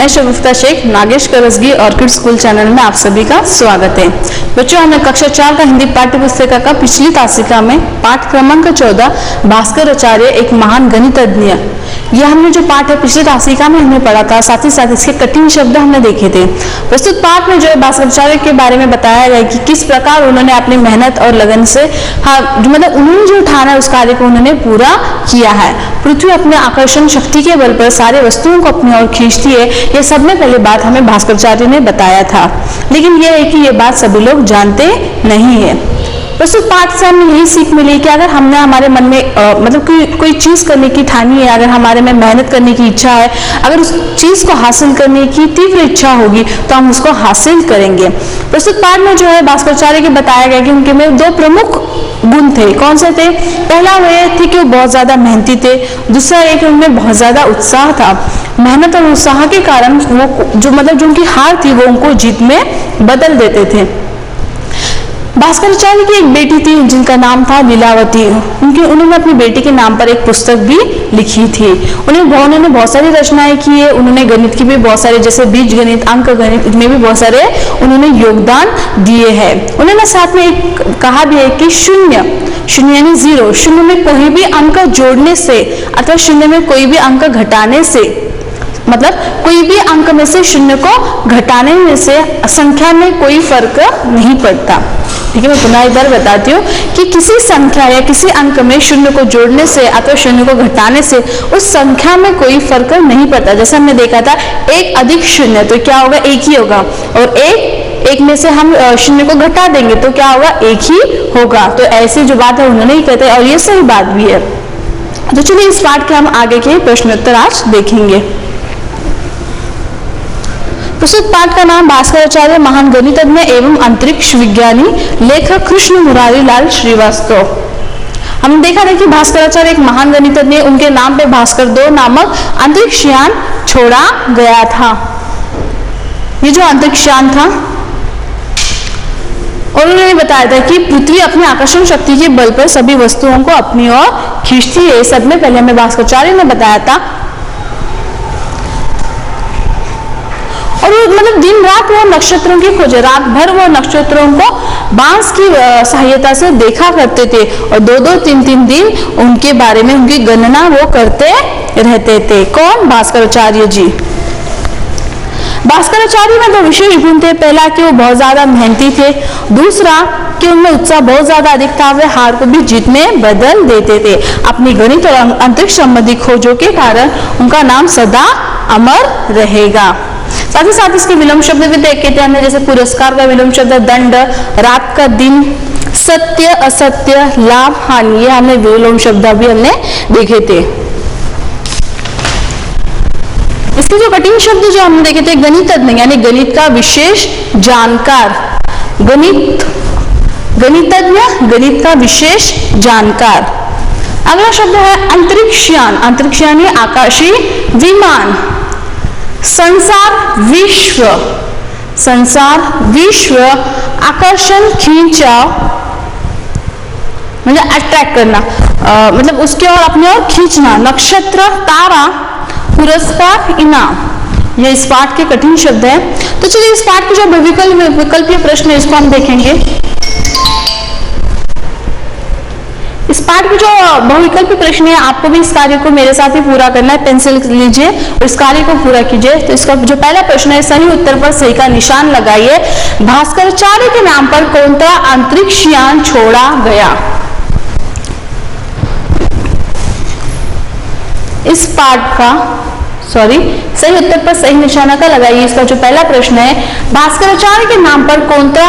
मैं Shagufta Sheikh Nagesh Karasgi Orchid School channel में आप सभी का स्वागत है। बच्चों, हमने कक्षा 4 का हिंदी पाठ्य पुस्तिका का पिछली तासिका में पाठ क्रमांक 14 भास्कर आचार्य एक महान गणितज्ञ, यह हमने जो पाठ है पिछली तासिका में हमने पढ़ा था। साथ ही साथ इसके कठिन शब्द हमने देखे थे। प्रस्तुत पाठ में जो है भास्कर आचार्य के बारे में बताया गया कि किस प्रकार उन्होंने अपनी मेहनत और लगन से मतलब उन्होंने जो ठाना है उस कार्य को उन्होंने पूरा किया है। पृथ्वी अपने आकर्षण शक्ति के बल पर सारे वस्तुओं को अपनी ओर खींचती है, यह सब में पहले बात हमें भास्कर आचार्य ने बताया था। लेकिन यह है कि यह बात सभी लोग जानते नहीं है। प्रस्तुत पाठ से हमें यही सीख मिली कि अगर हमने हमारे मन में मतलब कोई चीज करने की ठानी है, अगर हमारे में मेहनत करने की इच्छा है, अगर उस चीज को हासिल करने की तीव्र इच्छा होगी तो हम उसको हासिल करेंगे। प्रस्तुत पाठ में जो है भास्कर आचार्य के बताया गया कि उनके में दो प्रमुख गुण थे। कौन से थे? पहला वह थी कि वो बहुत ज्यादा मेहनती थे। दूसरा एक उनमें बहुत ज्यादा उत्साह था। मेहनत और उत्साह के कारण वो जो उनकी हार थी वो उनको जीत में बदल देते थे। भास्कर आचार्य की एक बेटी थी जिनका नाम था लीलावती। उन्होंने अपनी बेटी के नाम पर एक पुस्तक भी लिखी थी। उन्होंने बहुत सारी रचनाएं की है। उन्होंने गणित की भी बहुत सारे, जैसे बीज गणित, अंक गणित, इनमें भी बहुत सारे उन्होंने योगदान दिए हैं। उन्होंने साथ में एक कहा भी है कि शून्य यानी 0, शून्य में कोई भी अंक जोड़ने से अथवा शून्य में कोई भी अंक घटाने से, मतलब कोई भी अंक में से शून्य को घटाने में से संख्या में कोई फर्क नहीं पड़ता। ठीक है, मैं पुनः एक बार बताती हूँ कि किसी संख्या या किसी अंक में शून्य को जोड़ने से अथवा शून्य को घटाने से उस संख्या में कोई फर्क नहीं पड़ता। जैसे हमने देखा था 1 अधिक 0 तो क्या होगा? 1 ही होगा, और एक में से हम शून्य को घटा देंगे तो क्या होगा? 1 ही होगा। तो ऐसी जो बात है उन्होंने ही कहते हैं और ये सही बात भी है। तो चलिए इस पाठ के हम आगे के प्रश्नोत्तर आज देखेंगे। प्रस्तुत पाठ का नाम भास्कर आचार्य महान गणितज्ञ एवं अंतरिक्ष विज्ञानी, लेखक कृष्ण मुरारी लाल श्रीवास्तव। हमने देखा था कि भास्कर आचार्य एक महान गणितज्ञ, उनके नाम पे भास्कर 2 नामक अंतरिक्ष यान छोड़ा गया था। ये जो अंतरिक्ष यान था और उन्होंने बताया था कि पृथ्वी अपनी आकर्षण शक्ति के बल पर सभी वस्तुओं को अपनी ओर खींचती है। सब में पहले हमें भास्कर आचार्य ने बताया था। और दिन रात वो नक्षत्रों की खोज, रात भर वो नक्षत्रों को बांस की सहायता से देखा करते थे और 2-2, 3-3 दिन उनके बारे में उनकी गणना वो करते रहते थे। कौन? भास्कर आचार्य जी। भास्कर आचार्य में 2 विशेष गुण थे। पहला कि वो बहुत ज्यादा मेहनती थे। दूसरा कि उनमें उत्साह बहुत ज्यादा अधिक था। वे हार को भी जीत में बदल देते थे। अपनी गणित और अंतरिक्ष संबंधी खोजों के कारण उनका नाम सदा अमर रहेगा। साथ ही साथ इसके विलोम शब्द भी देखे थे हमने, जैसे पुरस्कार का विलोम शब्द दंड, रात का दिन, सत्य असत्य, लाभ हानि, ये हमने विलोम शब्द भी हमने देखे थे। इसके जो कठिन शब्द जो हमने देखे थे, गणितज्ञ यानी गणित का विशेष जानकार, गणितज्ञ गणित का विशेष जानकार। अगला शब्द है अंतरिक्षयान, अंतरिक्ष यानी आकाशीय विमान। संसार विश्व, आकर्षण खींचाव मतलब अट्रैक्ट करना, मतलब उसके और अपने ओर खींचना। नक्षत्र, तारा, पुरस्कार, इनाम, ये इस पाठ के कठिन शब्द है। तो चलिए इस पाठ के जो विकल्पीय प्रश्न है इसको हम देखेंगे। इस पाठ के जो बहुविकल्पी प्रश्न है, आपको भी इस कार्य को मेरे साथ ही पूरा करना है। पेंसिल लीजिए और इस कार्य को पूरा कीजिए। तो इसका जो पहला प्रश्न है, सही उत्तर पर सही का निशान लगाइए। भास्कर आचार्य के नाम पर कौन सा अंतरिक्ष यान छोड़ा गया? इस पाठ का सही उत्तर पर सही निशाना का लगाइए। इसका जो पहला प्रश्न है, भास्कर आचार्य के नाम पर कौन सा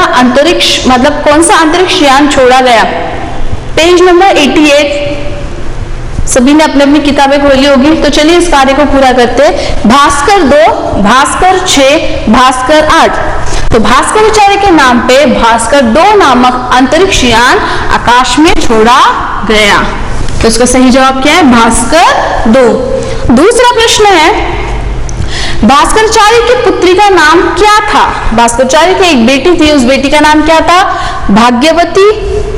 अंतरिक्ष यान छोड़ा गया? Page number 88। सभी ने अपनी अपनी किताबें खोली होगी। तो चलिए इस कार्य को पूरा करते हैं। भास्कर 2, भास्कर 6, भास्कर 8। तो भास्कर आचार्य के नाम पे भास्कर 2 नामक अंतरिक्ष यान आकाश में छोड़ा गया। तो इसका सही जवाब क्या है? भास्कर 2। दूसरा प्रश्न है, भास्कर आचार्य की पुत्री का नाम क्या था? भास्कर आचार्य की एक बेटी थी, उस बेटी का नाम क्या था? भाग्यवती,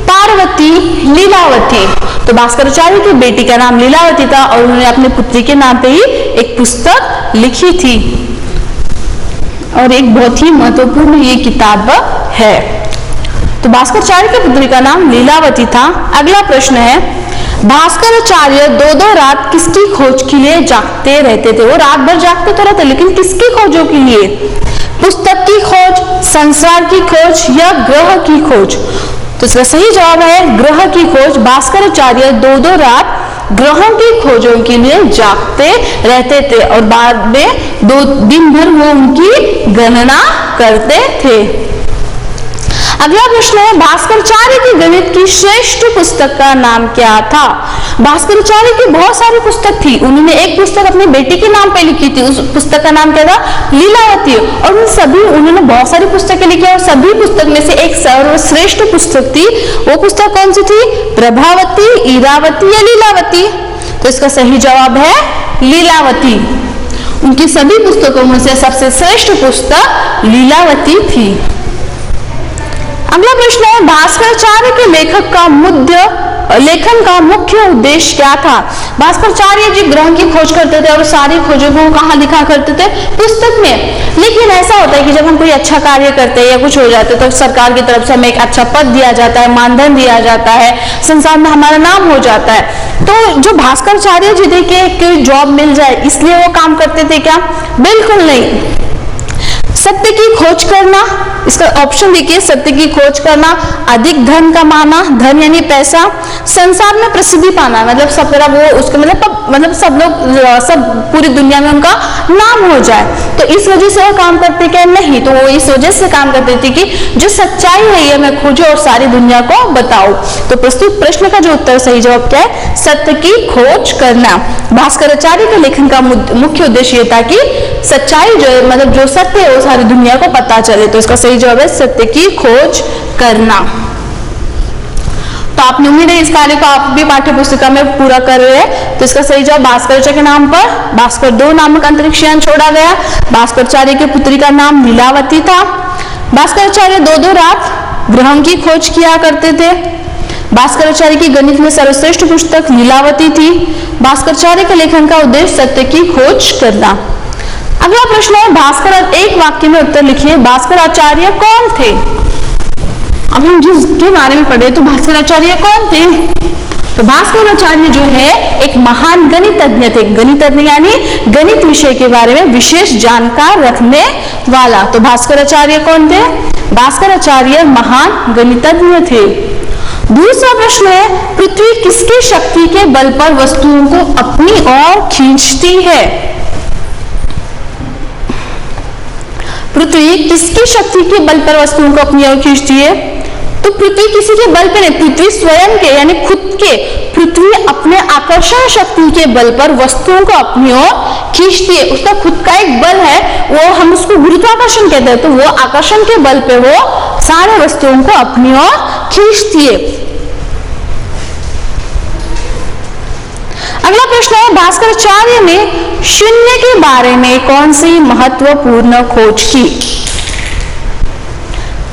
पार्वती, लीलावती। तो भास्कर आचार्य की बेटी का नाम लीलावती था और उन्होंने अपनी पुत्री के नाम पे ही एक पुस्तक लिखी थी। और एक बहुत ही महत्वपूर्ण ये किताब है। तो भास्कराचार्य की पुत्री का नाम लीलावती था। अगला प्रश्न है, भास्कराचार्य दो दो रात किसकी खोज के लिए जागते रहते थे? वो रात भर जागते तो रहते, लेकिन किसकी खोजों के लिए? पुस्तक की खोज, संसार की खोज या ग्रह की खोज? तो इसका सही जवाब है ग्रह की खोज। भास्कराचार्य दो दो रात ग्रहों की खोजों के लिए जागते रहते थे और बाद में दो दिन भर वो उनकी गणना करते थे। अगला प्रश्न है, भास्कराचार्य की गणित की श्रेष्ठ पुस्तक का नाम क्या था? भास्कराचार्य की बहुत सारी पुस्तक थी, उन्होंने एक पुस्तक अपनी बेटी के नाम पे लिखी थी, उस पुस्तक का नाम क्या था? लीलावती। और उन सभी उन्होंने बहुत सारी पुस्तकें लिखी और सभी पुस्तक में से एक सर्वश्रेष्ठ पुस्तक थी। वो पुस्तक कौन सी थी? प्रभावती, इरावती या लीलावती? तो इसका सही जवाब है लीलावती। उनकी सभी पुस्तकों में से सबसे श्रेष्ठ पुस्तक लीलावती थी। अगला प्रश्न है, भास्कराचार्य के लेखन का मुख्य उद्देश्य क्या था? भास्कराचार्य जी ग्रह की खोज करते थे और सारी खोजों को कहाँ लिखा करते थे? पुस्तक में। लेकिन ऐसा होता है कि जब हम कोई अच्छा कार्य करते हैं या कुछ हो जाता है तो सरकार की तरफ से हमें एक अच्छा पद दिया जाता है, मानधन दिया जाता है, संसार में हमारा नाम हो जाता है। तो जो भास्कराचार्य जी थे कि कोई जॉब मिल जाए इसलिए वो काम करते थे क्या? बिल्कुल नहीं। सत्य की खोज करना, इसका ऑप्शन देखिए, सत्य की खोज करना, अधिक धन कमाना, धन यानी पैसा, संसार में प्रसिद्धि पाना, मतलब सब तरह वो उसके मतलब सब लोग सब पूरी दुनिया में उनका नाम हो जाए। तो इस वजह से वो काम करते क्या? नहीं। तो वो इस वजह से काम करते थे कि जो सच्चाई है ये मैं खोजो और सारी दुनिया को बताओ। तो प्रस्तुत प्रश्न का जो उत्तर सही जवाब क्या है? सत्य की खोज करना। भास्कराचार्य के लेखन का मुख्य उद्देश्य ये था कि सच्चाई जो मतलब जो सत्य है वो सारी दुनिया को पता चले। तो इसका सही जवाब है सत्य की खोज करना। तो आपने उम्मीद है इस कार्य को आप भी पाठ्य पुस्तिका में पूरा कर रहे हैं। तो इसका सही जवाब भास्कराचार्य के नाम पर भास्कर 2 नामक अंतरिक्ष यान छोड़ा गया। भास्कराचार्य की पुत्री का नाम लीलावती था। भास्कराचार्य दो दो रात ग्रहों की खोज किया करते थे। भास्कराचार्य की गणित में सर्वश्रेष्ठ पुस्तक लीलावती थी। भास्कराचार्य के लेखन का उद्देश्य सत्य की खोज करना। अगला प्रश्न है, भास्कर एक वाक्य में उत्तर लिखिए। भास्कराचार्य कौन थे? अब हम जिसके बारे में पढ़े तो भास्कराचार्य कौन थे? तो भास्कराचार्य जो है एक महान गणितज्ञ थे। गणितज्ञ यानी गणित विषय के बारे में विशेष जानकार रखने वाला। तो भास्कराचार्य कौन थे? भास्कराचार्य महान गणितज्ञ थे। दूसरा प्रश्न है, पृथ्वी किसकी शक्ति के बल पर वस्तुओं को अपनी ओर खींचती है? पृथ्वी किसकी शक्ति के बल पर वस्तुओं को अपनी ओर खींचती है? तो पृथ्वी किसी के बल पर नहीं, पृथ्वी स्वयं के यानी खुद के, पृथ्वी अपने आकर्षण शक्ति के बल पर वस्तुओं को अपनी ओर खींचती है। उसका खुद का एक बल है, वो हम उसको गुरुत्वाकर्षण कहते हैं। तो वो आकर्षण के बल पे वो सारे वस्तुओं को अपनी ओर खींचती है। अगला प्रश्न है, भास्कराचार्य ने शून्य के बारे में कौन सी महत्वपूर्ण खोज की?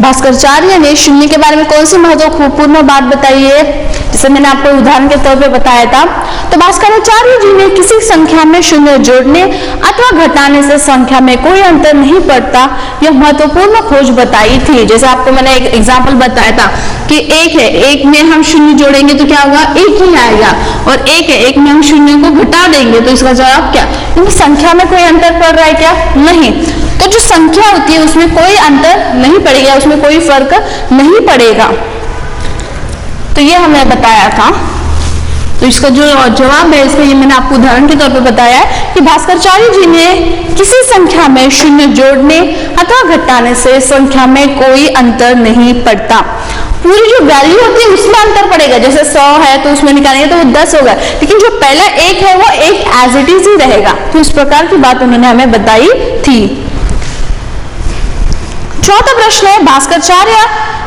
भास्कराचार्य ने शून्य के बारे में कौन सी महत्वपूर्ण बात बताई है? जैसे मैंने आपको उदाहरण के तौर पे बताया था। तो भास्कराचार्य जी ने किसी संख्या में शून्य जोड़ने अथवा घटाने से संख्या में कोई अंतर नहीं पड़ता, यह महत्वपूर्ण खोज बताई थी। जैसे आपको मैंने एक एग्जाम्पल बताया था कि एक है, एक में हम शून्य जोड़ेंगे तो क्या होगा? एक ही आएगा। और एक है, एक में हम शून्य को घटा देंगे तो इसका जवाब क्या? क्योंकि संख्या में कोई अंतर पड़ रहा है क्या? नहीं। तो जो संख्या होती है उसमें कोई अंतर नहीं पड़ेगा, उसमें कोई फर्क नहीं पड़ेगा। तो ये हमने बताया था। तो इसका जो जवाब है इसका ये मैंने आपको उदाहरण के तौर पे बताया है कि भास्कराचार्य जी ने किसी संख्या में शून्य जोड़ने अथवा घटाने से संख्या में कोई अंतर नहीं पड़ता। पूरी जो वैल्यू होती है उसमें अंतर पड़ेगा। जैसे 100 है तो उसमें निकालेंगे तो वो 10 होगा, लेकिन जो पहला एक है वो एक एज इट इज ही रहेगा। तो इस प्रकार की बात उन्होंने हमें बताई थी। चौथा प्रश्न है, भास्कराचार्य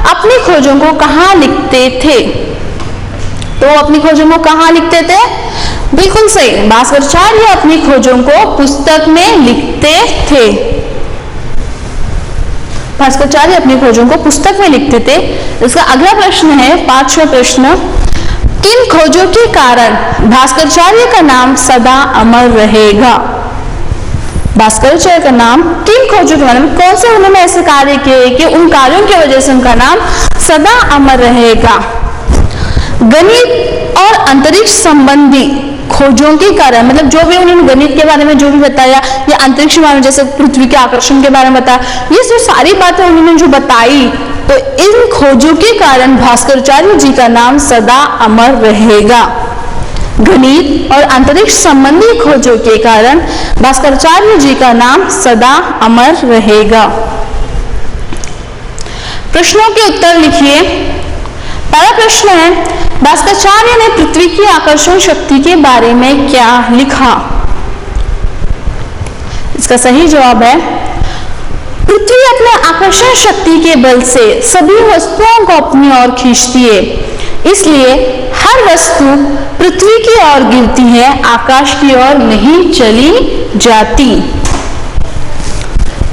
अपनी खोजों को कहाँ लिखते थे? तो अपनी खोजों को कहाँ लिखते थे? बिल्कुल सही, भास्कराचार्य अपनी खोजों को पुस्तक में लिखते थे। भास्कराचार्य अपनी खोजों को पुस्तक में लिखते थे। इसका अगला प्रश्न है, 5वां प्रश्न, किन खोजों के कारण भास्कराचार्य का नाम सदा अमर रहेगा? भास्कराचार्य का नाम किन खोजों के बारे में, कौन से उन्होंने ऐसे कार्य किए कि उन कार्यों की वजह से उनका नाम सदा अमर रहेगा। गणित और अंतरिक्ष संबंधी खोजों के कारण, मतलब जो भी उन्होंने गणित के बारे में जो भी बताया या अंतरिक्ष के बारे में जैसे पृथ्वी के आकर्षण के बारे में बताया, ये जो सारी बातें उन्होंने जो बताई, तो इन खोजों के कारण भास्कराचार्य जी का नाम सदा अमर रहेगा। गणित और अंतरिक्ष संबंधी खोजों के कारण भास्कराचार्य जी का नाम सदा अमर रहेगा। प्रश्नों के उत्तर लिखिए। पहला प्रश्न है, भास्कराचार्य ने पृथ्वी की आकर्षण शक्ति के बारे में क्या लिखा? इसका सही जवाब है, पृथ्वी अपने आकर्षण शक्ति के बल से सभी वस्तुओं को अपनी ओर खींचती है, इसलिए हर वस्तु पृथ्वी की ओर गिरती है, आकाश की ओर नहीं चली जाती।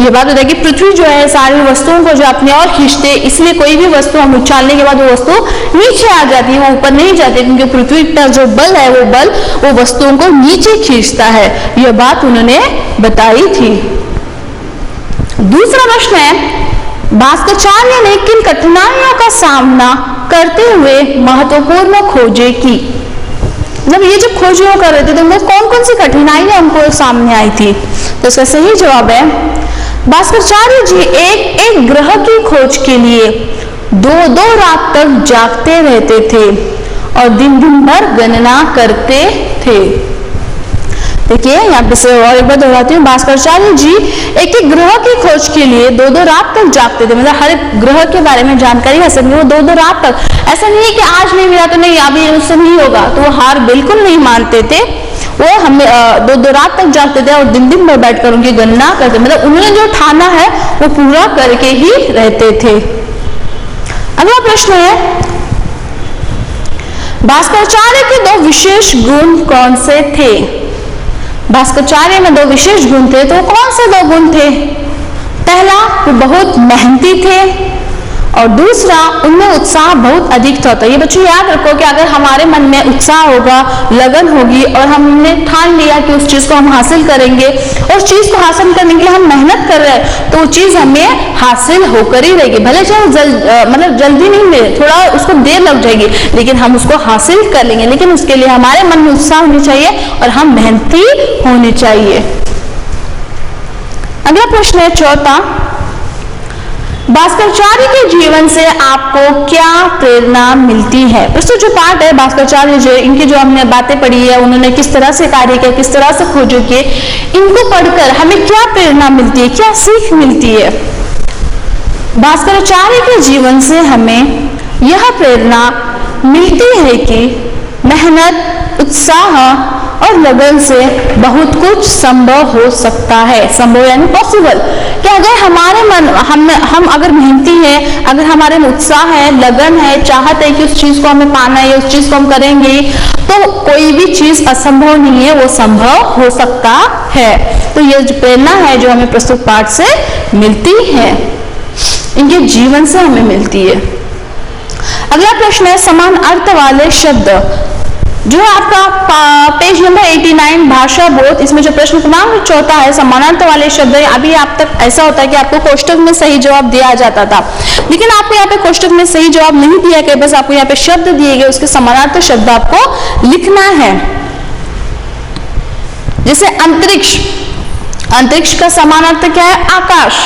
ये बात होता है कि पृथ्वी जो है सारी वस्तुओं को जो अपनी ओर खींचते, इसलिए कोई भी वस्तु हम उछालने के बाद वो वस्तु नीचे आ जाती है, वो ऊपर नहीं जाती, क्योंकि पृथ्वी का जो बल है वो बल वो वस्तुओं को नीचे खींचता है। यह बात उन्होंने बताई थी। दूसरा प्रश्न है, भास्कराचार्य ने किन कठिनाइयों का सामना करते हुए महत्वपूर्ण खोजें की? मतलब ये जब खोज कर रहे थे तो उनको कौन कौन सी कठिनाइयां उनको सामने आई थी? तो इसका सही जवाब है, भास्कराचार्य जी एक ग्रह की खोज के लिए 2-2 रात तक जागते रहते थे और दिन भर गणना करते थे। देखिए यहाँ पे से और एक बार दोहराती हूँ, भास्कराचार्य जी एक ग्रह की खोज के लिए 2-2 रात तक जागते थे, मतलब हर एक ग्रह के बारे में जानकारी हासिल करनी, वो 2-2 रात तक। ऐसा नहीं है कि आज नहीं मिला तो नहीं, अभी उससे नहीं होगा, तो वो हार बिल्कुल नहीं मानते थे। वो हमें 2-2 रात तक जागते थे और दिन भर बैठकर उनकी गणना करते, मतलब उन्होंने जो ठाना है वो पूरा करके ही रहते थे। अगला प्रश्न है, भास्कराचार्य के 2 विशेष गुण कौन से थे? भास्कराचार्य में 2 विशेष गुण थे, तो कौन से 2 गुण थे? पहला, वो बहुत मेहनती थे और दूसरा, उनमें उत्साह बहुत अधिक था। तो ये बच्चों याद रखो कि अगर हमारे मन में उत्साह होगा, लगन होगी और हमने ठान लिया कि उस चीज को हम हासिल करेंगे और उस चीज को हासिल करने के लिए हम मेहनत कर रहे हैं, तो वो चीज हमें हासिल होकर ही रहेगी। भले चाहे मतलब जल्दी नहीं मिले, थोड़ा उसको देर लग जाएगी, लेकिन हम उसको हासिल कर लेंगे। लेकिन उसके लिए हमारे मन में उत्साह होनी चाहिए और हम मेहनती होने चाहिए। अगला प्रश्न है चौथा, भास्कराचार्य के जीवन से आपको क्या प्रेरणा मिलती है? दोस्तों जो पाठ है भास्कराचार्य जी, इनकी जो हमने बातें पढ़ी है, उन्होंने किस तरह से कार्य किया, किस तरह से खोज किए, इनको पढ़कर हमें क्या प्रेरणा मिलती है, क्या सीख मिलती है? भास्कराचार्य के जीवन से हमें यह प्रेरणा मिलती है कि मेहनत, उत्साह और लगन से बहुत कुछ संभव हो सकता है। संभव यानी पॉसिबल, कि अगर हमारे मन हम अगर मेहनती हैं, अगर हमारे में उत्साह है, लगन है, चाहत है कि उस चीज को हमें पाना है, उस चीज को हम करेंगे, तो कोई भी चीज असंभव नहीं है, वो संभव हो सकता है। तो ये जो प्रेरणा है जो हमें प्रस्तुत पाठ से मिलती है, इनके जीवन से हमें मिलती है। अगला प्रश्न है, समान अर्थ वाले शब्द, जो है आपका पेज नंबर 89 भाषा बोध, इसमें जो प्रश्न क्रमांक चौथा है, समानार्थ वाले शब्द। अभी आप तक ऐसा होता है कि आपको कोष्टक में सही जवाब दिया जाता था, लेकिन आपको यहाँ पे कोष्टक में सही जवाब नहीं दिया गया, बस आपको यहाँ पे शब्द दिए गए, उसके समानार्थ शब्द आपको लिखना है। जैसे अंतरिक्ष, अंतरिक्ष का समानार्थ क्या है? आकाश।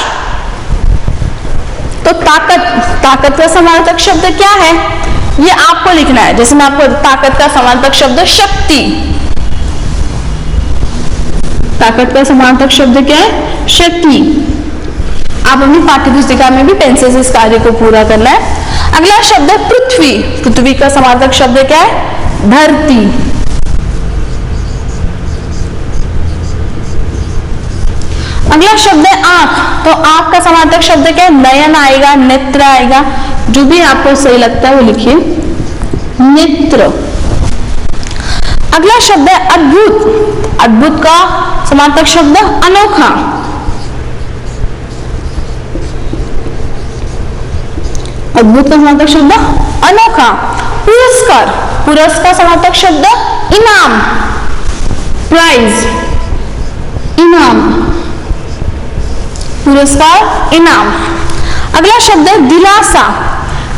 तो ताकत, ताकत का समानार्थक शब्द क्या है? ये आपको लिखना है। जैसे मैं आपको, ताकत का समानार्थक शब्द शक्ति, ताकत का समानार्थक शब्द क्या है? शक्ति। आप अपनी पाठ्यपुस्तिका में भी पेन से इस कार्य को पूरा करना है। अगला शब्द है पृथ्वी, पृथ्वी का समानार्थक शब्द क्या है? धरती। अगला शब्द है आंख, तो आंख का समानार्थक शब्द क्या है? नयन आएगा, नेत्र आएगा, जो भी आपको सही लगता है वो लिखिए, नेत्र। अगला शब्द है अद्भुत, अद्भुत का समानार्थक शब्द अनोखा। अद्भुत का समानार्थक शब्द अनोखा। पुरस्कार, पुरस्कार समानार्थक शब्द इनाम, प्राइज, इनाम। पुरस्कार, इनाम। अगला शब्द है दिलासा।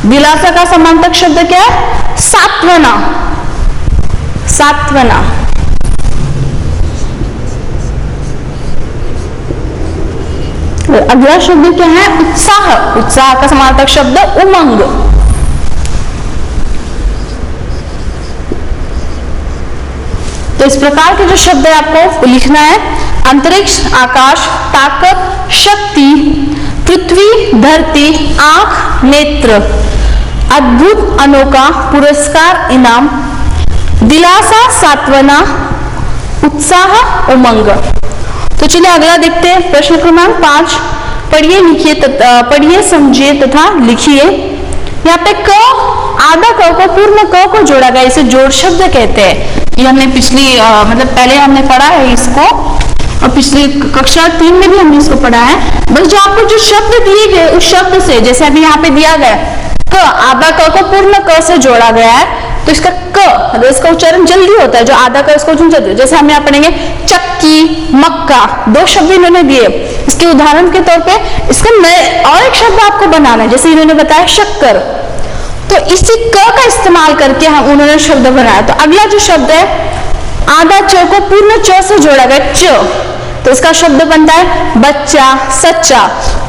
दिलासा का समानार्थक शब्द क्या है? सांत्वना। सांत्वना। अगला शब्द क्या है? उत्साह। उत्साह का समानार्थक शब्द उमंग। तो इस प्रकार के जो शब्द है आपको लिखना है। अंतरिक्ष, आकाश, ताकत, शक्ति, पृथ्वी, धरती, आंख, नेत्र, अद्भुत, अनोखा, पुरस्कार, इनाम, दिलासा, सांत्वना, उत्साह, उमंग। तो चलिए अगला देखते हैं। प्रश्न क्रमांक 5, पढ़िए, लिखिए पढ़िए, समझिए तथा लिखिए। यहाँ पे क, आधा क को पूर्ण क को जोड़ा गया, इसे जोड़ शब्द कहते हैं। ये हमने पिछली मतलब पहले हमने पढ़ा है इसको, और पिछली कक्षा 3 में भी हमने इसको पढ़ा है। बस जो आपको जो शब्द दिए गए उस शब्द से, जैसे अभी यहाँ पे दिया गया क, आधा क को पूर्ण क से जोड़ा गया है, तो इसका क मतलब इसका उच्चारण जल्दी होता है। जो आधा क इसको जल्दी, जैसे हम यहाँ पढ़ेंगे चक्की, मक्का, 2 शब्द इन्होंने दिए। इसके उदाहरण के तौर पे इसका नए और एक शब्द आपको बनाना है, जैसे इन्होंने बताया शक्कर, तो इसी क का इस्तेमाल करके हम उन्होंने शब्द बनाया। तो अगला जो शब्द है, आधा च को पूर्ण च से जोड़ा गया, च, तो इसका शब्द बनता है बच्चा, सच्चा।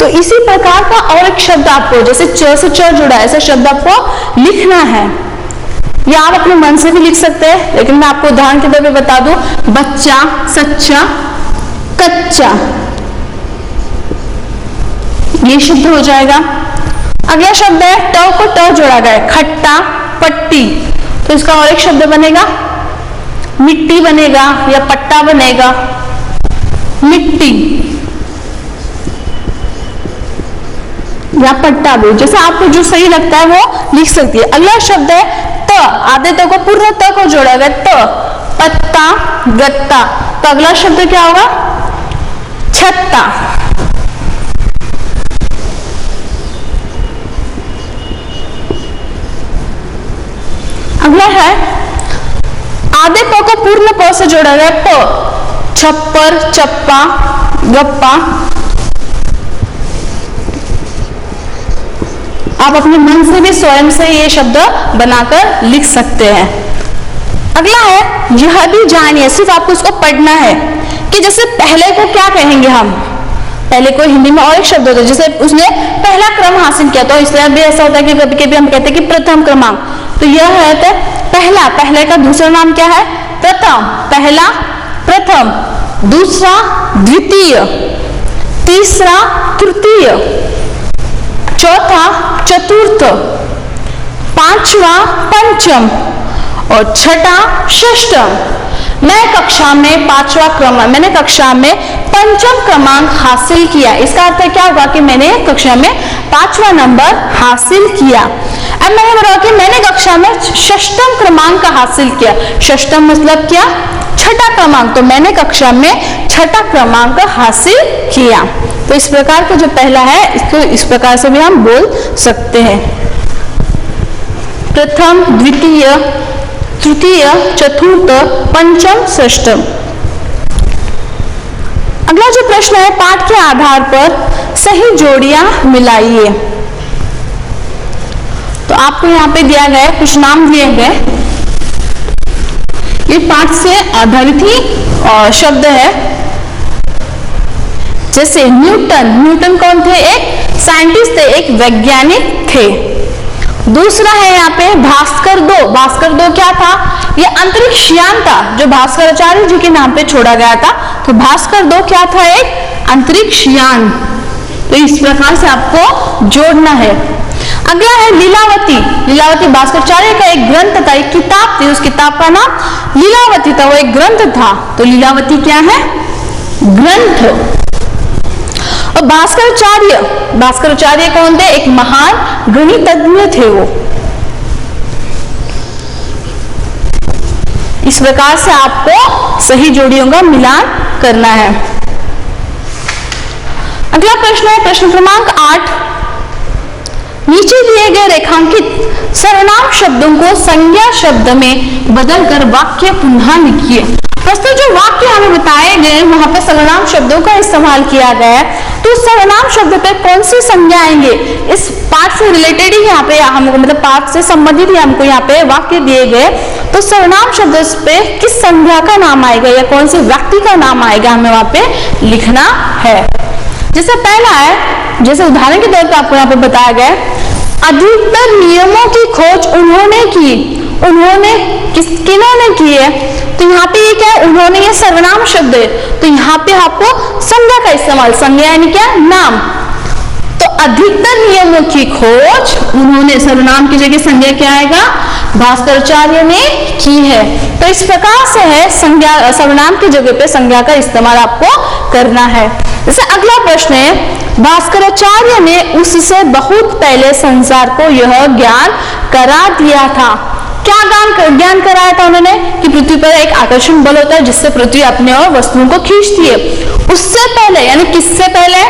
तो इसी प्रकार का और एक शब्द आपको, जैसे च से च जुड़ा है, ऐसा शब्द आपको लिखना है। या आप अपने मन से भी लिख सकते हैं, लेकिन मैं आपको उदाहरण के तौर पे बता दूं, बच्चा, सच्चा, कच्चा, ये शब्द हो जाएगा। अगला शब्द है ट को ट जोड़ा गया है, खट्टा, पट्टी, तो इसका और एक शब्द बनेगा मिट्टी बनेगा, या पट्टा बनेगा, मिट्टी या पट्टा भी, जैसे आपको जो सही लगता है वो लिख सकती है। अगला शब्द है त, आधे त को पूर्ण त को जोड़ा गया, त, पत्ता, गत्ता, तो अगला शब्द क्या होगा? छत्ता। अगला है आधे प को पूर्ण प से जोड़ा गया, प, छप्पर, चप्पा, गप्पा। आप अपने मन से भी स्वयं से ये शब्द बनाकर लिख सकते हैं। अगला है यह भी जानिए, सिर्फ आपको इसको पढ़ना है कि जैसे पहले को क्या कहेंगे हम, पहले को हिंदी में और एक शब्द होता है, जैसे उसने पहला क्रम हासिल किया, तो इसलिए भी ऐसा होता है कि कभी कभी हम कहते हैं कि प्रथम क्रमांक, तो यह है तो पहला, पहले का दूसरा नाम क्या है? प्रथम। पहला प्रथम, दूसरा द्वितीय, तीसरा तृतीय, चौथा चतुर्थ, पांचवा पंचम और छठा षष्ठम। मैं कक्षा में पांचवा क्रमांक, मैंने कक्षा में पंचम क्रमांक हासिल किया। इसका अर्थ क्या होगा कि मैंने कक्षा में 5वां नंबर हासिल किया। अब मैंने बोला कि मैंने कक्षा में षष्ठम क्रमांक हासिल किया। षष्ठम मतलब क्या? छठा क्रमांक। तो मैंने कक्षा में छठा क्रमांक हासिल किया। तो इस प्रकार का जो पहला है इसको इस प्रकार से भी हम बोल सकते हैं, प्रथम, द्वितीय, तृतीय, चतुर्थ, पंचम, षष्ठम। अगला जो प्रश्न है, पाठ के आधार पर सही जोड़ियां मिलाइए। तो आपको यहाँ पे दिया गया है, कुछ नाम दिए गए, ये पाठ से आधारित ही शब्द है। जैसे न्यूटन, न्यूटन कौन थे? एक साइंटिस्ट थे, एक वैज्ञानिक थे। दूसरा है यहाँ पे भास्कर 2। भास्कर 2 क्या था? ये अंतरिक्ष यान था जो भास्कराचार्य जी के नाम पे छोड़ा गया था। तो भास्कर 2 क्या था? एक अंतरिक्ष यान। तो इस प्रकार से आपको जोड़ना है। अगला है लीलावती। लीलावती भास्कराचार्य का एक ग्रंथ था, एक किताब थी, उस किताब का नाम लीलावती था, वो एक ग्रंथ था। तो लीलावती क्या है? ग्रंथ। और भास्कराचार्य, भास्कराचार्य कौन थे? एक महान गणितज्ञ थे वो। इस प्रकार से आपको सही जोड़ियों का मिलान करना है। अगला प्रश्न है प्रश्न क्रमांक 8। नीचे दिए गए रेखांकित सर्वनाम शब्दों को संज्ञा शब्द में बदलकर वाक्य पुनः लिखिए। प्रस्तुत जो वाक्य हमें बताए गए वहां पर सर्वनाम शब्दों का इस्तेमाल किया गया है, तो तो सर्वनाम शब्द पे कौन सी संज्ञा आएंगे, इस पाठ से रिलेटेड ही यहाँ पे हमको, मतलब पाठ से संबंधित ही हमको यहाँ पे वाक्य दिए गए। तो सर्वनाम शब्द पे किस संज्ञा का नाम आएगा या कौन से व्यक्ति का नाम आएगा, हमें वहां पे लिखना है। जैसे पहला है, जैसे उदाहरण के तौर पर आपको यहाँ पे बताया गया, अधिकतर नियमों की खोज उन्होंने की। उन्होंने किन्होंने की है, तो यहाँ पे ये क्या है, उन्होंने, ये सर्वनाम शब्द है, तो यहाँ पे आपको संज्ञा का इस्तेमाल, संज्ञा यानी क्या, नाम। तो अधिकतर नियमों की खोज उन्होंने, सर्वनाम की जगह संज्ञा क्या आएगा, भास्कराचार्य ने की है। तो इस प्रकार से है संज्ञा, सर्वनाम की जगह पे संज्ञा का इस्तेमाल आपको करना है। जैसे अगला प्रश्न है, भास्कराचार्य ने उससे बहुत पहले संसार को यह ज्ञान करा दिया था। क्या ज्ञान कराया था उन्होंने, कि पृथ्वी पर एक आकर्षण बल होता है जिससे पृथ्वी अपने और वस्तुओं को खींचती है। उससे पहले यानी किससे पहले,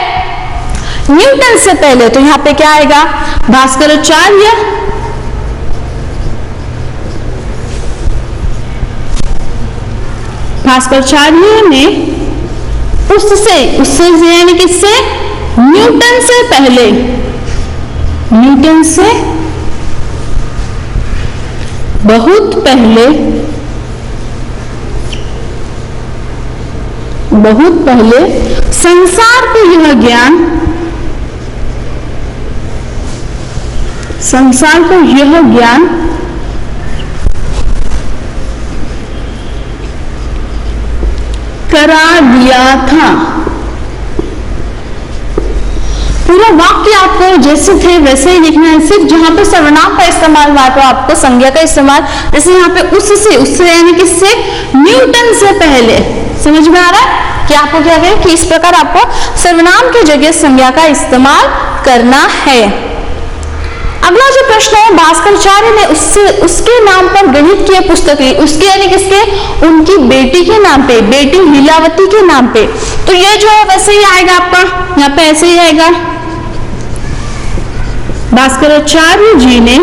न्यूटन से पहले। तो यहाँ पे क्या आएगा, भास्कराचार्य ने उससे यानी किससे, न्यूटन से पहले, न्यूटन से बहुत पहले संसार को यह ज्ञान करा दिया था। पूरा वाक्य आपको जैसे थे वैसे ही लिखना है, सिर्फ जहां पे सर्वनाम का इस्तेमाल हुआ तो आपको संज्ञा का इस्तेमाल, जैसे यहाँ पे उससे यानी किससे, न्यूटन से पहले। समझ में आ रहा है कि आपको क्या करें, कि इस प्रकार आपको सर्वनाम की जगह संज्ञा का इस्तेमाल करना है। अगला जो प्रश्न है, भास्कराचार्य ने उसके नाम पर गणित की पुस्तक ली। उसके यानी किसके, उनकी बेटी के नाम पे, बेटी लीलावती के नाम पे। तो ये जो है वैसे ही आएगा आपका, यहाँ पे ऐसे ही आएगा, भास्कराचार्य जी ने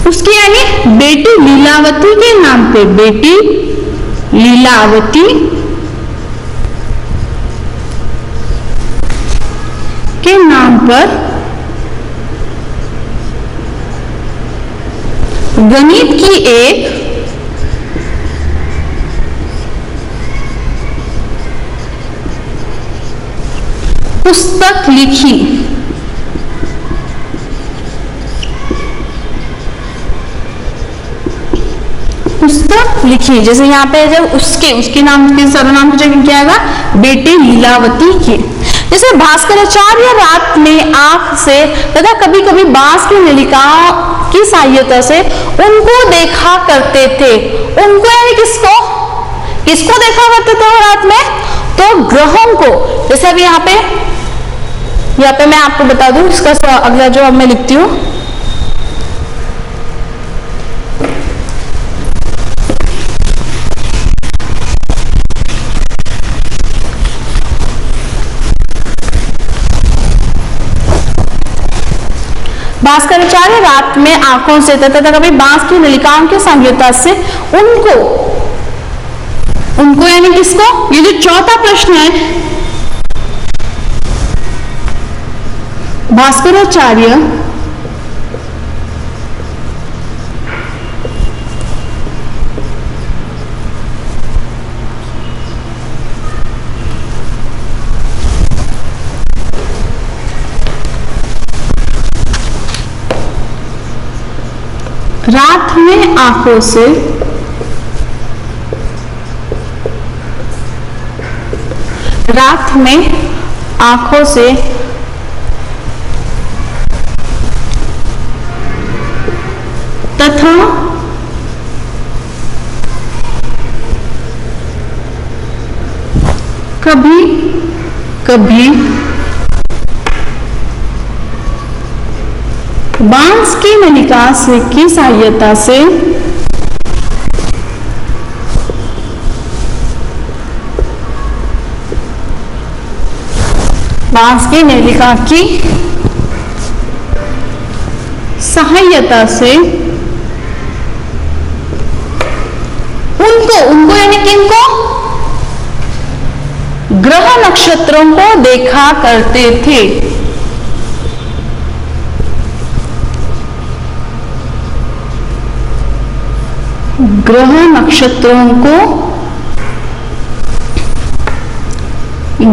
उसकी यानी बेटी लीलावती के नाम पे, बेटी लीलावती के नाम पर गणित की एक पुस्तक लिखी। पुस्तक लिखी, जैसे यहाँ पे जब उसके नाम के सर्वनाम की जगह क्या आएगा, बेटी लीलावती की। जैसे भास्कराचार्य रात में आंख से तथा कभी कभी बांस की नलिकाओं की सहायता से उनको देखा करते थे। उनको यानी किसको देखा करते थे रात में, तो ग्रहों को। जैसे अभी यहाँ पे मैं आपको बता दूं, इसका अगला जो अब मैं लिखती हूँ, भास्कराचार्य रात में आंखों से तथा कभी बांस की नलिकाओं की सहायता से उनको यानी किसको, ये जो चौथा प्रश्न है, भास्कराचार्य रात में आंखों से तथा कभी कभी बांस की नलिका की सहायता से उनको यानी किनको, ग्रह नक्षत्रों को देखा करते थे। ग्रह नक्षत्रों को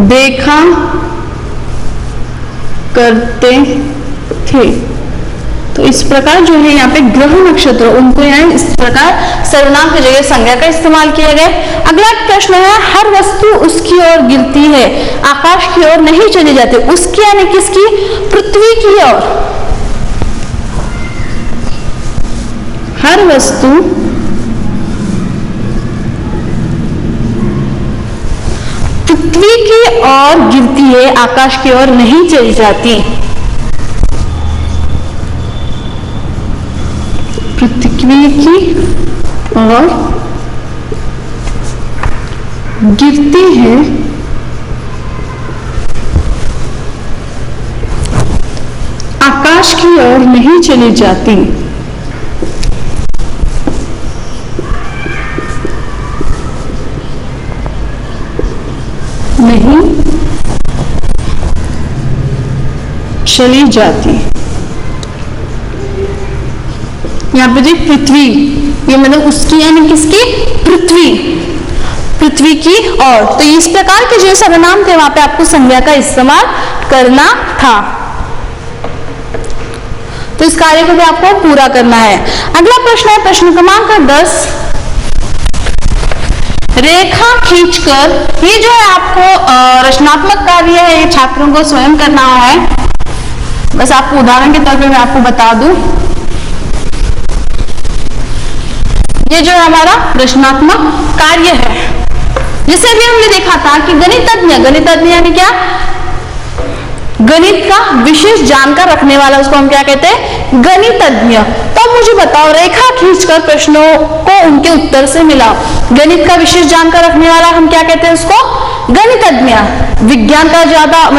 देखा करते थे। तो इस प्रकार जो है यहाँ पे ग्रह नक्षत्र उनको यहाँ इस प्रकार सर्वनाम की जगह संज्ञा का इस्तेमाल किया गया। अगला प्रश्न है, हर वस्तु उसकी ओर गिरती है, आकाश की ओर नहीं चली जाती। उसकी यानी किसकी? पृथ्वी की ओर। हर वस्तु पृथ्वी की ओर गिरती है, आकाश की ओर नहीं चली जाती। पृथ्वी की ओर गिरती है, आकाश की ओर नहीं चली जाती। नहीं चली जाती। यहाँ पे देख पृथ्वी, ये मतलब उसकी यानी किसकी? पृथ्वी, पृथ्वी की ओर। तो इस प्रकार के जो सर्वनाम थे वहां पे आपको संज्ञा का इस्तेमाल करना था। तो इस कार्य को भी आपको पूरा करना है। अगला प्रश्न है प्रश्न क्रमांक 10, रेखा खींचकर। ये जो है आपको रचनात्मक कार्य है, ये छात्रों को स्वयं करना है। बस आपको उदाहरण के तौर पे मैं आपको बता दूं, ये जो है हमारा रचनात्मक कार्य है। जिसे भी हमने देखा था कि गणितज्ञ यानी क्या? गणित का विशेष जानकार रखने वाला, उसको हम क्या कहते हैं? गणितज्ञ। तो मुझे बताओ, रेखा खींचकर प्रश्नों को उनके उत्तर से मिलाओ। गणित का विशेष जानकार रखने वाला हम क्या कहते हैं? उसको गणितज्ञ। विज्ञान का ज्यादा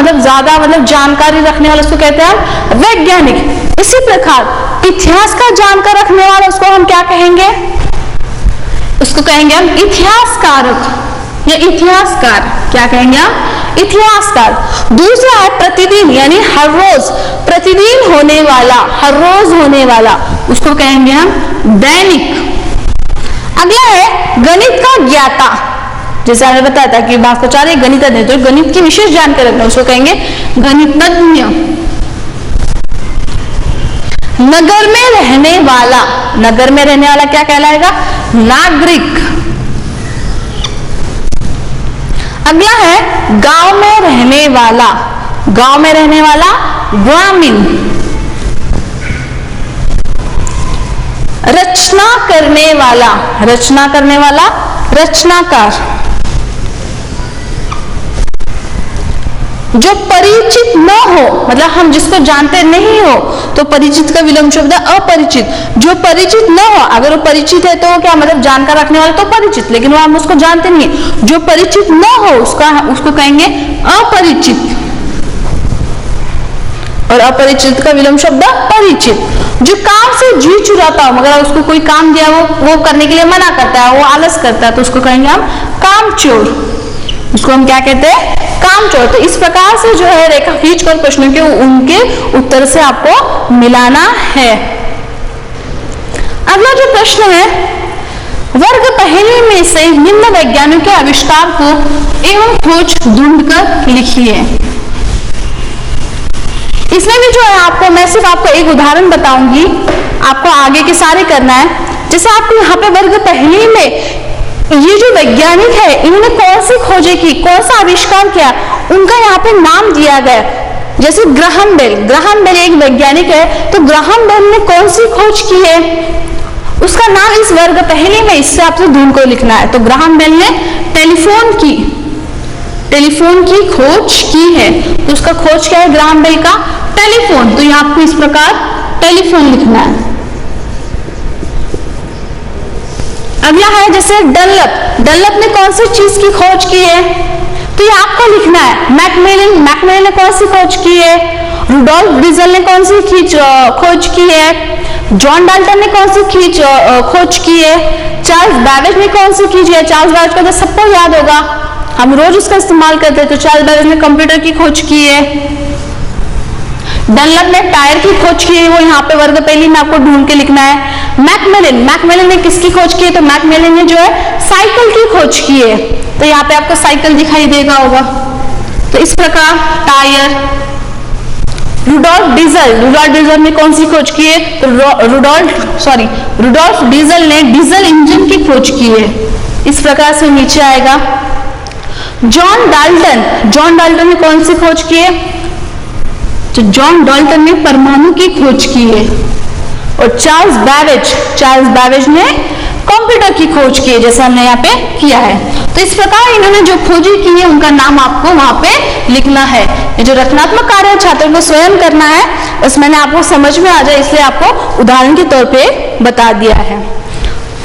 जानकारी रखने वाला उसको कहते हैं हम वैज्ञानिक। इसी प्रकार इतिहास का जानकार रखने वाला उसको हम क्या कहेंगे? उसको कहेंगे हम इतिहासकारक या इतिहासकार। क्या कहेंगे हम? इतिहासकार। दूसरा है प्रतिदिन, यानी हर रोज, प्रतिदिन होने वाला, हर रोज होने वाला, उसको कहेंगे हम दैनिक। अगला है गणित का ज्ञाता। जैसे हमने बताया था कि भास्कराचार्य गणितज्ञ, तो गणित की विशेष जानकारी रखना, उसको कहेंगे गणितज्ञ। नगर में रहने वाला, नगर में रहने वाला क्या कहलाएगा? नागरिक। अगला है गांव में रहने वाला, गांव में रहने वाला ग्रामीण। रचना करने वाला, रचना करने वाला रचनाकार। जो परिचित न हो, मतलब हम जिसको जानते नहीं हो, तो परिचित का विलोम शब्द अपरिचित। जो परिचित न हो, अगर वो परिचित है तो क्या मतलब जानकार रखने वाला तो परिचित, लेकिन वो हम उसको जानते नहीं। जो परिचित न हो उसको कहेंगे अपरिचित। और अपरिचित का विलोम शब्द परिचित। जो काम से जी चुराता हो, मगर उसको कोई काम दिया वो करने के लिए मना करता है, वो आलस करता है, तो उसको कहेंगे हम कामचोर। उसको हम क्या कहते हैं? कामचोर। तो इस प्रकार से जो है रेखा खींचकर प्रश्नों के उनके उत्तर से आपको मिलाना है। अगला जो प्रश्न है, वर्ग पहले में से निम्न वैज्ञानिक के आविष्कार को एवं खोज ढूंढकर लिखिए। इसमें भी जो है आपको, मैं सिर्फ आपको एक उदाहरण बताऊंगी, आपको आगे के सारे करना है। जैसे आपको यहाँ पे वर्ग पहले में ये जो वैज्ञानिक है, इन्होंने कौन सी खोजें की, कौन सा आविष्कार किया, उनका यहाँ पे नाम दिया गया। जैसे ग्राहम बेल, ग्राहम बेल एक वैज्ञानिक है, तो ग्राहम बेल ने कौन सी खोज की है, उसका नाम इस वर्ग पहले में इससे आपसे ढूंढ को लिखना है। तो ग्राहम बेल ने टेलीफोन की खोज की है, तो उसका खोज क्या है ग्राहम बेल का? टेलीफोन। तो यहाँ आपको इस प्रकार टेलीफोन लिखना है। अगला है जैसे डनलप ने कौन सी चीज की खोज की है, तो ये आपको लिखना है। मैकमिलन ने कौन सी खोज की है, रुडोल्फ ब्रिजल ने कौन सी खोज की है, जॉन डाल्टन ने कौन सी खोज की है, चार्ल्स बैबेज ने कौन सी की है। चार्ल्स बैबेज को तो सबको याद होगा, हम रोज उसका इस्तेमाल करते हैं। तो चार्ल्स बैबेज ने कंप्यूटर की खोज की है। डनलप ने टायर की खोज की है, वो यहाँ पे वर्ग पहली में आपको ढूंढ के लिखना है। मैकमिलन ने किसकी खोज की है? तो मैकमिलन ने जो है साइकिल की खोज की है। तो यहाँ पे आपको साइकिल दिखाई देगा होगा। तो इस प्रकार टायर। रुडोल्फ डीजल ने कौन सी खोज की है? तो रुडोल्फ डीजल ने डीजल इंजन की खोज की है। इस प्रकार से नीचे आएगा। जॉन डाल्टन ने कौन सी खोज की है? तो जॉन डाल्टन ने परमाणु की खोज की है। और चार्ल्स बैबेज ने कंप्यूटर की खोज की है, जैसे हमने यहाँ पे किया है। तो इस प्रकार इन्होंने जो खोजी की है उनका नाम आपको वहां पे लिखना है। ये जो रचनात्मक कार्य छात्रों को स्वयं करना है, उसमें आपको समझ में आ जाए इसलिए आपको उदाहरण के तौर पे बता दिया है।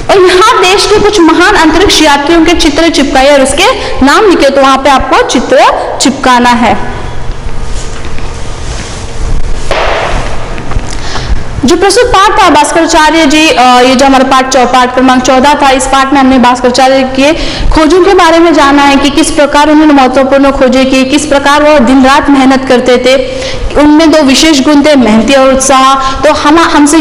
और यहाँ देश के कुछ महान अंतरिक्ष यात्रियों के चित्र चिपकाए और उसके नाम लिखे। तो वहां पे आपको चित्र चिपकाना है। जो प्रस्तुत पाठ था भास्कराचार्य जी, ये जो हमारा पाठ क्रमांक 14 था, इस पाठ में हमने भास्कराचार्य के खोजों के बारे में जाना है कि किस प्रकार उन्होंने महत्वपूर्ण खोजें की, किस प्रकार वो दिन रात मेहनत करते थे। उनमें दो विशेष गुण थे, मेहनती और उत्साह। तो हमसे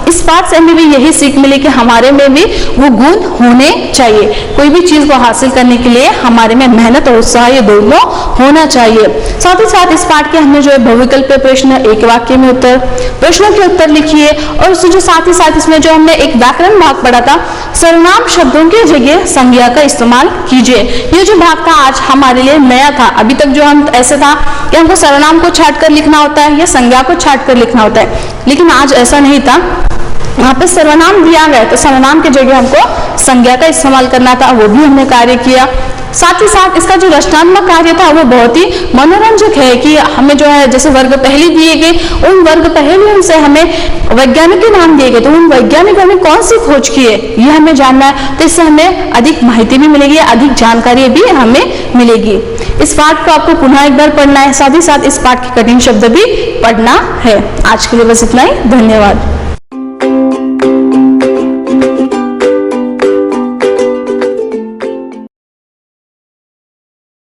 इस पाठ से हमें भी यही सीख मिली कि हमारे में भी वो गुण होने चाहिए। कोई भी चीज को हासिल करने के लिए हमारे में मेहनत और उत्साह ये दोनों होना चाहिए। साथ ही साथ इस पाठ के हमने जो है बहुविकल्प प्रश्न, एक वाक्य में उत्तर, प्रश्नों के उत्तर लिखिए। और उससे जो साथ ही साथ इसमें जो हमने एक व्याकरण भाग पढ़ा था, सर्वनाम शब्दों की जगह संज्ञा का इस्तेमाल कीजिए। ये जो भाग था आज हमारे लिए नया था। अभी तक जो हम ऐसे था कि हमको सर्वनाम को छाट कर लिखना होता है या संज्ञा को छाट कर लिखना होता है, लेकिन आज ऐसा नहीं था। यहाँ पे सर्वनाम दिया गया तो सर्वनाम की जगह हमको संज्ञा का इस्तेमाल करना था, वो भी हमने कार्य किया। साथ ही साथ इसका जो रचनात्मक कार्य था वो बहुत ही मनोरंजक है कि हमें जो है जैसे वर्ग पहली दिए गए, उन वर्ग पहलियों से हमें वैज्ञानिक के नाम दिए गए, तो उन वैज्ञानिकों ने कौन सी खोज की है ये हमें जानना है। तो इससे हमें अधिक माहिती भी मिलेगी, अधिक जानकारी भी हमें मिलेगी। इस पाठ को आपको पुनः एक बार पढ़ना है, साथ ही साथ इस पाठ के कठिन शब्द भी पढ़ना है। आज के लिए बस इतना ही, धन्यवाद।